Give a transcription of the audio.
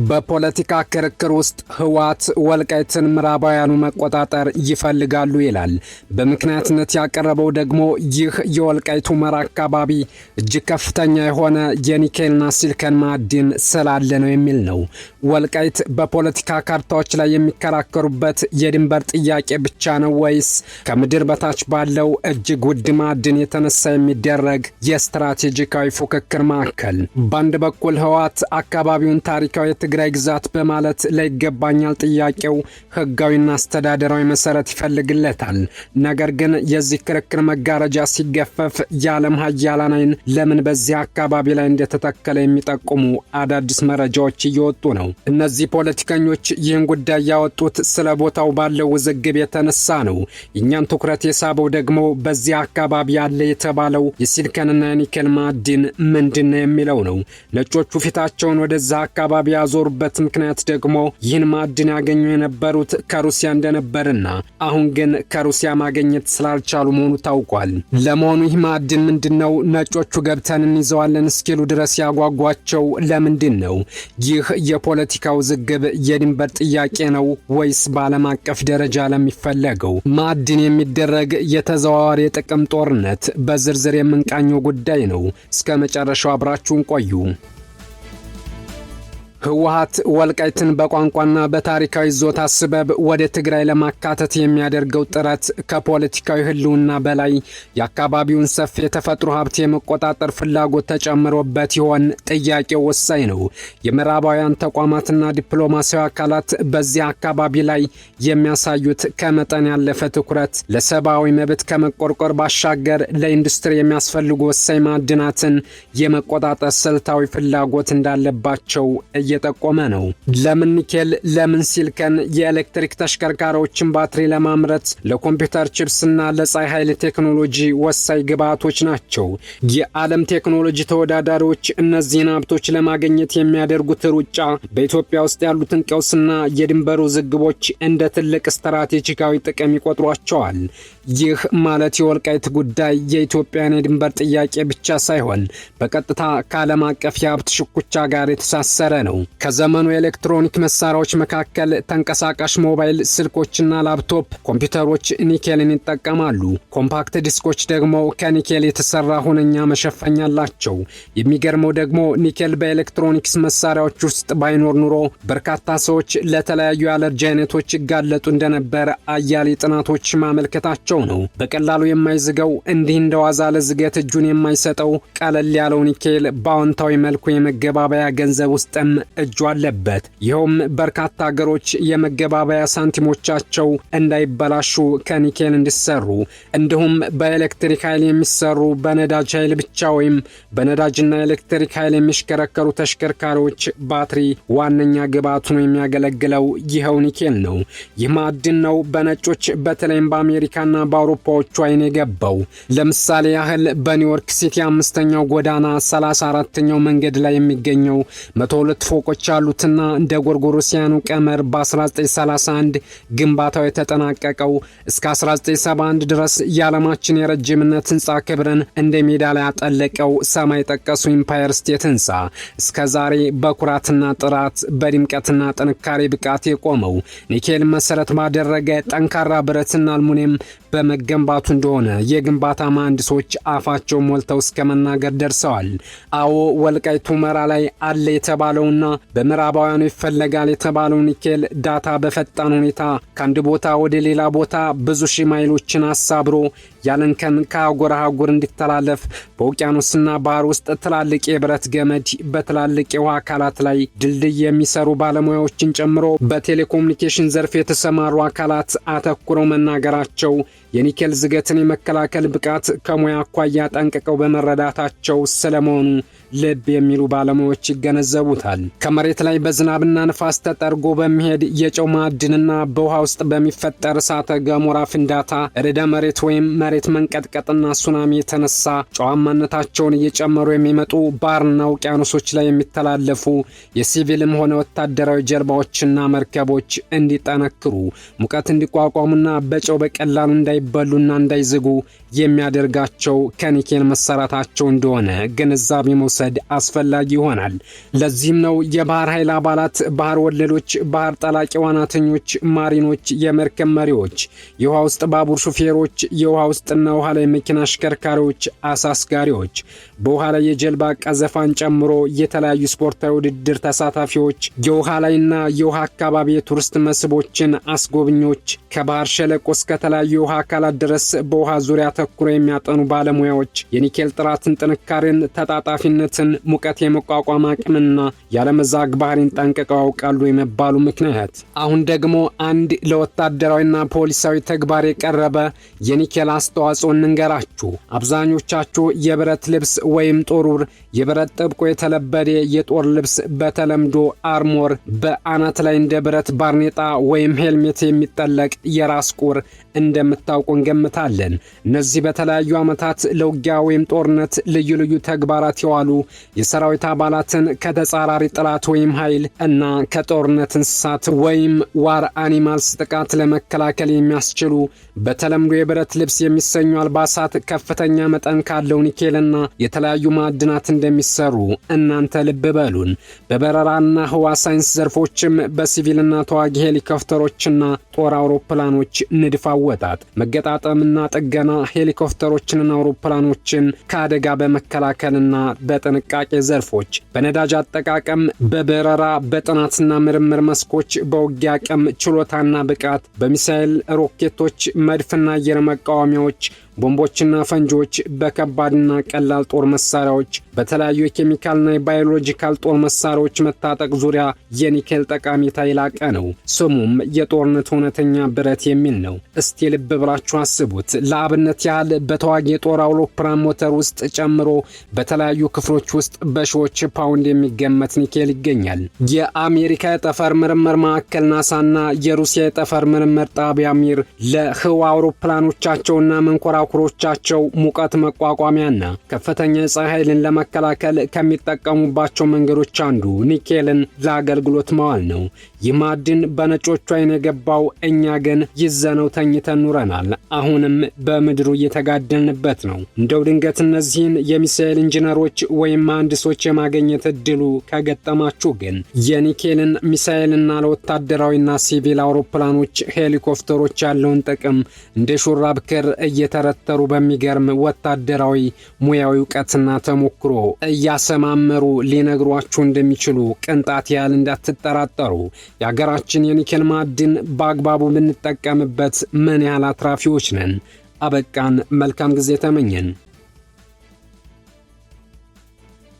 በፖለቲካ ክርክር ውስጥ ህወሓት ወልቃይትን ምዕራባውያኑ መቆጣጠር ይፈልጋሉ ይላል። በምክንያትነት ያቀረበው ደግሞ ይህ የወልቃይት ሁመራ አካባቢ እጅግ ከፍተኛ የሆነ የኒኬልና ሲሊከን ማዕድን ስላለ ነው የሚል ነው። ወልቃይት በፖለቲካ ካርታዎች ላይ የሚከራከሩበት የድንበር ጥያቄ ብቻ ነው ወይስ ከምድር በታች ባለው እጅግ ውድ ማዕድን የተነሳ የሚደረግ የስትራቴጂካዊ ፉክክር ማዕከል? በአንድ በኩል ህወሓት አካባቢውን ታሪካዊ የትግራይ ግዛት በማለት ለይገባኛል ጥያቄው ህጋዊና አስተዳደራዊ መሰረት ይፈልግለታል። ነገር ግን የዚህ ክርክር መጋረጃ ሲገፈፍ የዓለም ሀያላን ዓይን ለምን በዚህ አካባቢ ላይ እንደተተከለ የሚጠቁሙ አዳዲስ መረጃዎች እየወጡ ነው። እነዚህ ፖለቲከኞች ይህን ጉዳይ ያወጡት ስለ ቦታው ባለው ውዝግብ የተነሳ ነው። እኛን ትኩረት የሳበው ደግሞ በዚህ አካባቢ ያለ የተባለው የሲሊከንና የኒኬል ማዕድን ምንድነው የሚለው ነው። ነጮቹ ፊታቸውን ወደዛ አካባቢ ያዞሩበት ምክንያት ደግሞ ይህን ማዕድን ያገኙ የነበሩት ከሩሲያ እንደነበርና አሁን ግን ከሩሲያ ማግኘት ስላልቻሉ መሆኑ ታውቋል። ለመሆኑ ይህ ማዕድን ምንድነው? ነጮቹ ገብተን እንይዘዋለን እስኪሉ ድረስ ያጓጓቸው ለምንድን ነው? ይህ የፖለቲካ ውዝግብ የድንበር ጥያቄ ነው ወይስ በዓለም አቀፍ ደረጃ ለሚፈለገው ማዕድን የሚደረግ የተዘዋዋሪ የጥቅም ጦርነት? በዝርዝር የምንቃኘው ጉዳይ ነው። እስከ መጨረሻው አብራችሁን ቆዩ። ህወሓት ወልቃይትን በቋንቋና በታሪካዊ ይዞታ ሰበብ ወደ ትግራይ ለማካተት የሚያደርገው ጥረት ከፖለቲካዊ ህልውና በላይ የአካባቢውን ሰፊ የተፈጥሮ ሀብት የመቆጣጠር ፍላጎት ተጨምሮበት ይሆን? ጥያቄው ወሳኝ ነው። የምዕራባውያን ተቋማትና ዲፕሎማሲያዊ አካላት በዚህ አካባቢ ላይ የሚያሳዩት ከመጠን ያለፈ ትኩረት ለሰብአዊ መብት ከመቆርቆር ባሻገር ለኢንዱስትሪ የሚያስፈልጉ ወሳኝ ማዕድናትን የመቆጣጠር ስልታዊ ፍላጎት እንዳለባቸው እየጠቆመ ነው። ለምን ኒኬል፣ ለምን ሲሊከን? የኤሌክትሪክ ተሽከርካሪዎችን ባትሪ ለማምረት ለኮምፒውተር ቺፕስና ለፀሐይ ኃይል ቴክኖሎጂ ወሳኝ ግብዓቶች ናቸው። የዓለም ቴክኖሎጂ ተወዳዳሪዎች እነዚህን ሀብቶች ለማግኘት የሚያደርጉት ሩጫ በኢትዮጵያ ውስጥ ያሉትን ቀውስና የድንበር ውዝግቦች እንደ ትልቅ ስትራቴጂካዊ ጥቅም ይቆጥሯቸዋል። ይህ ማለት የወልቃይት ጉዳይ የኢትዮጵያን የድንበር ጥያቄ ብቻ ሳይሆን በቀጥታ ከዓለም አቀፍ የሀብት ሽኩቻ ጋር የተሳሰረ ነው። ከዘመኑ የኤሌክትሮኒክ መሳሪያዎች መካከል ተንቀሳቃሽ ሞባይል ስልኮችና ላፕቶፕ ኮምፒውተሮች ኒኬልን ይጠቀማሉ። ኮምፓክት ዲስኮች ደግሞ ከኒኬል የተሰራ ሁነኛ መሸፈኛ አላቸው። የሚገርመው ደግሞ ኒኬል በኤሌክትሮኒክስ መሳሪያዎች ውስጥ ባይኖር ኑሮ በርካታ ሰዎች ለተለያዩ የአለርጂ አይነቶች ይጋለጡ እንደነበር አያሌ ጥናቶች ማመልከታቸው ነው። በቀላሉ የማይዝገው እንዲህ እንደዋዛ ለዝገት እጁን የማይሰጠው ቀለል ያለው ኒኬል በአዎንታዊ መልኩ የመገባበያ ገንዘብ ውስጥም እጁ አለበት። ይኸውም በርካታ ሀገሮች የመገባበያ ሳንቲሞቻቸው እንዳይበላሹ ከኒኬል እንዲሰሩ እንዲሁም በኤሌክትሪክ ኃይል የሚሰሩ በነዳጅ ኃይል ብቻ ወይም በነዳጅና ኤሌክትሪክ ኃይል የሚሽከረከሩ ተሽከርካሪዎች ባትሪ ዋነኛ ግብዓት ሆኖ የሚያገለግለው ይኸው ኒኬል ነው። ይህ ማዕድን ነው በነጮች በተለይም በአሜሪካና በአውሮፓዎቹ አይን የገባው። ለምሳሌ ያህል በኒውዮርክ ሲቲ 5ኛው ጎዳና 34ኛው መንገድ ላይ የሚገኘው 102 ፎቆች ያሉትና እንደ ጎርጎሮሲያኑ ቀመር በ1931 ግንባታው የተጠናቀቀው እስከ 1971 ድረስ የዓለማችን የረጅምነት ህንፃ ክብርን እንደ ሜዳሊያ ያጠለቀው ሰማይ ጠቀሱ ኢምፓየር ስቴት ህንፃ እስከ ዛሬ በኩራትና ጥራት በድምቀትና ጥንካሬ ብቃት የቆመው ኒኬል መሰረት ባደረገ ጠንካራ ብረትና አልሙኒየም በመገንባቱ እንደሆነ የግንባታ መሐንዲሶች አፋቸው ሞልተው እስከ መናገር ደርሰዋል። አዎ ወልቃይት ሁመራ ላይ አለ የተባለውና በምዕራባውያኑ ይፈለጋል የተባለው ኒኬል ዳታ በፈጣን ሁኔታ ከአንድ ቦታ ወደ ሌላ ቦታ ብዙ ሺህ ማይሎችን አሳብሮ ያለንከን ከአህጉር አህጉር እንዲተላለፍ በውቅያኖስና ባህር ውስጥ ትላልቅ የብረት ገመድ በትላልቅ የውሃ አካላት ላይ ድልድይ የሚሰሩ ባለሙያዎችን ጨምሮ በቴሌኮሙኒኬሽን ዘርፍ የተሰማሩ አካላት አተኩረው መናገራቸው የኒኬል ዝገትን የመከላከል ብቃት ከሙያ አኳያ ጠንቅቀው በመረዳታቸው ስለመሆኑ ልብ የሚሉ ባለሙያዎች ይገነዘቡታል። ከመሬት ላይ በዝናብና ንፋስ ተጠርጎ በሚሄድ የጨው ማዕድንና በውሃ ውስጥ በሚፈጠር እሳተ ገሞራ ፍንዳታ ርዕደ መሬት ወይም መሬት መንቀጥቀጥና ሱናሚ የተነሳ ጨዋማነታቸውን እየጨመሩ የሚመጡ ባህርና ውቅያኖሶች ላይ የሚተላለፉ የሲቪልም ሆነ ወታደራዊ ጀልባዎችና መርከቦች እንዲጠነክሩ ሙቀት እንዲቋቋሙና በጨው በቀላሉ እንዳይበሉና እንዳይዝጉ የሚያደርጋቸው ከኒኬል መሰራታቸው እንደሆነ ግንዛቤ መውሰድ አስፈላጊ ይሆናል። ለዚህም ነው የባህር ኃይል አባላት፣ ባህር ወለዶች፣ ባህር ጠላቂ ዋናተኞች፣ ማሪኖች፣ የመርከብ መሪዎች፣ የውሃ ውስጥ ባቡር ሹፌሮች፣ የውሃ ውስጥና ውሃ ላይ መኪና አሽከርካሪዎች፣ አሳስጋሪዎች፣ በውሃ ላይ የጀልባ ቀዘፋን ጨምሮ የተለያዩ ስፖርታዊ ውድድር ተሳታፊዎች፣ የውሃ ላይና የውሃ አካባቢ የቱሪስት መስህቦችን አስጎብኞች፣ ከባህር ሸለቆ እስከ ተለያዩ የውሃ አካላት ድረስ በውሃ ዙሪያ ተኩረው የሚያጠኑ ባለሙያዎች የኒኬል ጥራትን፣ ጥንካሬን፣ ተጣጣፊነትን፣ ሙቀት የመቋቋም አቅምና ያለመዛግ ባህሪን ጠንቅቀው ያውቃሉ የመባሉ ምክንያት። አሁን ደግሞ አንድ ለወታደራዊና ፖሊሳዊ ተግባር የቀረበ የኒኬል አስተዋጽኦ እንንገራችሁ። አብዛኞቻችሁ የብረት ልብስ ወይም ጦሩር፣ የብረት ጥብቆ የተለበደ የጦር ልብስ በተለምዶ አርሞር፣ በአናት ላይ እንደ ብረት ባርኔጣ ወይም ሄልሜት የሚጠለቅ የራስ ቁር እንደምታውቁ እንገምታለን። እነዚህ በተለያዩ ዓመታት ለውጊያ ወይም ጦርነት ልዩ ልዩ ተግባራት የዋሉ የሰራዊት አባላትን ከተጻራሪ ጠላት ወይም ኃይል እና ከጦርነት እንስሳት ወይም ዋር አኒማልስ ጥቃት ለመከላከል የሚያስችሉ በተለምዶ የብረት ልብስ የሚሰኙ አልባሳት ከፍተኛ መጠን ካለው ኒኬልና የተለያዩ ማዕድናት እንደሚሰሩ እናንተ ልብ በሉን። በበረራና ህዋ ሳይንስ ዘርፎችም በሲቪልና ተዋጊ ሄሊኮፕተሮችና ጦር አውሮፕላኖች ንድፍ አወጣጥ፣ መገጣጠምና ጥገና፣ ሄሊኮፕተሮችንና አውሮፕላኖችን ከአደጋ በመከላከልና በጥንቃቄ ዘርፎች፣ በነዳጅ አጠቃቀም፣ በበረራ በጥናትና ምርምር መስኮች፣ በውጊያ አቅም ችሎታና ብቃት፣ በሚሳኤል ሮኬቶች፣ መድፍና አየር መቃወሚያዎች፣ ቦምቦችና ፈንጂዎች፣ በከባድና ቀላል ጦር መሳሪያዎች፣ በተለያዩ የኬሚካልና የባዮሎጂካል ጦር መሳሪያዎች መታጠቅ ዙሪያ የኒኬል ጠቀሜታ የላቀ ነው። ስሙም የጦርነት እውነተኛ ብረት የሚል ነው። እስቲ ልብ ብላችሁ አስቡት። ለአብነት ያህል በተዋጊ የጦር አውሮፕላን ሞተር ውስጥ ጨምሮ በተለያዩ ክፍሎች ውስጥ በሺዎች ፓውንድ የሚገመት ኒኬል ይገኛል። የአሜሪካ የጠፈር ምርምር ማዕከል ናሳና የሩሲያ የጠፈር ምርምር ጣቢያ ሚር ለህዋ አውሮፕላኖቻቸውና መንኮራኩሮቻቸው ሙቀት መቋቋሚያና ከፍተኛ የፀሐይ ኃይልን ለመከላከል ከሚጠቀሙባቸው መንገዶች አንዱ ኒኬልን ለአገልግሎት መዋል ነው። ይህ ማዕድን በነጮቹ አይን የገባው እኛ ግን ይዘነው ተኝተን ኑረናል። አሁንም በምድሩ እየተጋደልንበት ነው። እንደው ድንገት እነዚህን የሚሳኤል ኢንጂነሮች ወይም መሐንዲሶች የማግኘት እድሉ ከገጠማችሁ ግን የኒኬልን ሚሳኤልና ለወታደራዊና ሲቪል አውሮፕላኖች፣ ሄሊኮፕተሮች ያለውን ጥቅም እንደ ሹራብ ክር እየተረተሩ በሚገርም ወታደራዊ ሙያዊ እውቀትና ተሞክሮ እያሰማመሩ ሊነግሯችሁ እንደሚችሉ ቅንጣት ያህል እንዳትጠራጠሩ። የሀገራችን የኒኬል ማዕድን በአግባቡ ብንጠቀምበት ምን ያህል አትራፊዎች ነን። አበቃን። መልካም ጊዜ ተመኘን።